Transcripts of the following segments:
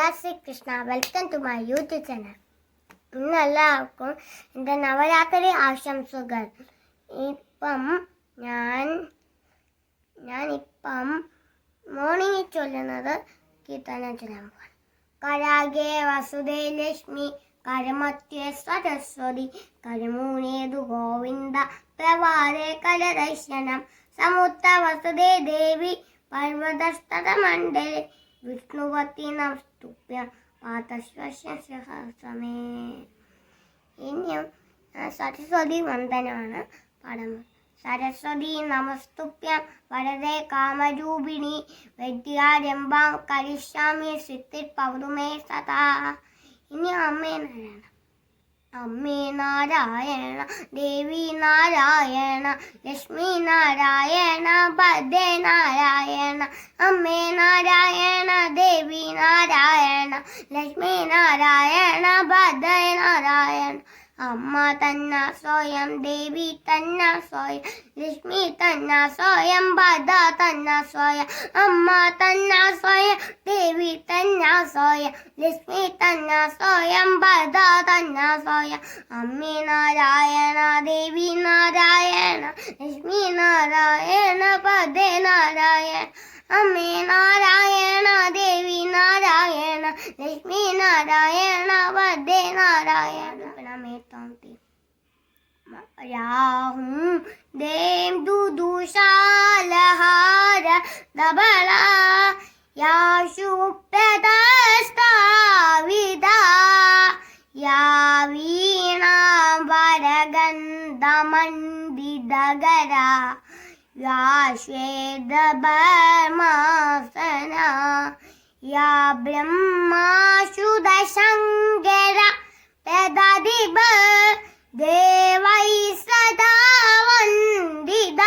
Jaya Shrikrishna. Welcome to my YouTube channel. ഇന്ന് എല്ലാവർക്കും എൻ്റെ നവരാത്രി ആശംസകൾ. ഞാനിപ്പം മോർണിംഗ് ചൊല്ലുന്നത് കീർത്തനം ചൊല്ലാൻ പോവാണ്. കരാഗേ വസുദേ ലക്ഷ്മി കരമത്യേ സരസ്വതി കരമൂനേതു ഗോവിന്ദ പ്രവാരേ കലദർശനം സമുത്ത വസുദേ ദേവി പർവതസ്ഥതമണ്ഡലേ വിഷ്ണുവത്തി നമസ്തുഭ്യം പാദസ്പർശമേ. ഇനിയും സരസ്വതി വന്ദനമാണ് പാടുന്നത്. സരസ്വതി നമസ്തുഭ്യം വരദേ കാമരൂപിണി വിദ്യാരംഭം കരിഷ്യാമി സിദ്ധിർ പൗരുമേ സദാ. ഇനി അമ്മേ നാരായണ ദേവി നാരായണ ലക്ഷ്മി നാരായണ ഭദ്രേ നാരായണ അമ്മേ നാരായണ ദേവി നാരായണ ലക്ഷ്മി നാരായണ ഭദ്രേ നാരായണ. അമ്മ തന്ന സ്വയം ദേവി തന്ന സ്വയം ലക്ഷ്മി തന്ന സ്വയം ഭദ്ര തന്ന സ്വയം അമ്മ തന്ന സ്വയം ദേവി തന്ന സ്വയം ലക്ഷ്മി തന്ന സ്വയം ഭദ്ര തന്ന സ്വയം. അമ്മേ നാരായണ ദേവി നാരായണ ലക്ഷ്മി നാരായണ ഭദ്രേ നാരായണ അമ്മേ നാരായണ ദേവി നാരായണ ലക്ഷ്മി നാരായണ ഭദ്രേ നാരായണ. രാഹും ദേം ദുദുശാലഹാര ദബള യാശുപ്രദസ്താവിദ യാ വീണാം വരഗന്ധമണ്ഡിതഗര യാ ശ്വേതബർമാസന യാ ബ്രഹ്മാശുദശങ്കര പ്രദദിബ ദേവൈ സദാ വന്ദിത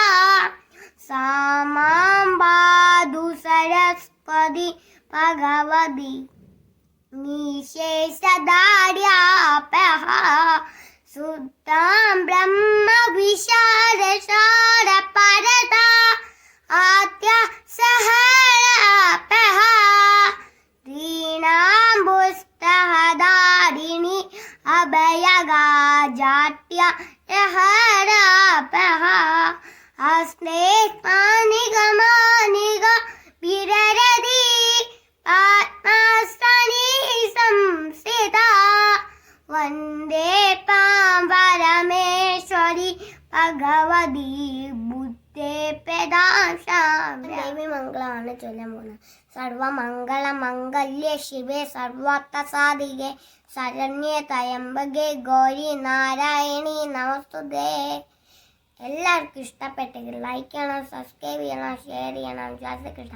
സാമാംബാദു സരസ്വതി ഭഗവതി നിശേഷദാര്യാപഹ സുത്താം ബ്രഹ്മ വിശാരസാര പരത ആത്യ സഹരപഹ ദീനാം പുസ്തഹദാരിണി അഭയഗാജാട്യ രഹരപഹ ഹസ്തേ മാനിഗമാനിഗ വിരരതി ആത്മാസനി സംസ്ഥിത വന്ദേ പരമേശ്വരി ഭഗവതി ബുദ്ധേ പ്രദാശാമി. ദേവി മംഗളമാണ് ചൊല്ലാൻ പോകുന്നത്. സർവമംഗള മംഗല്യ ശിവേ സർവാർത്ഥ സാധികേ ശരണ്യേ ത്രയംബകേ ഗൗരി നാരായണി നമസ്തുതേ. എല്ലാവർക്കും ഇഷ്ടപ്പെട്ടെങ്കിൽ ലൈക്ക് ചെയ്യണം, സബ്സ്ക്രൈബ് ചെയ്യണം, ഷെയർ ചെയ്യണം. ജയ ശ്രീകൃഷ്ണ.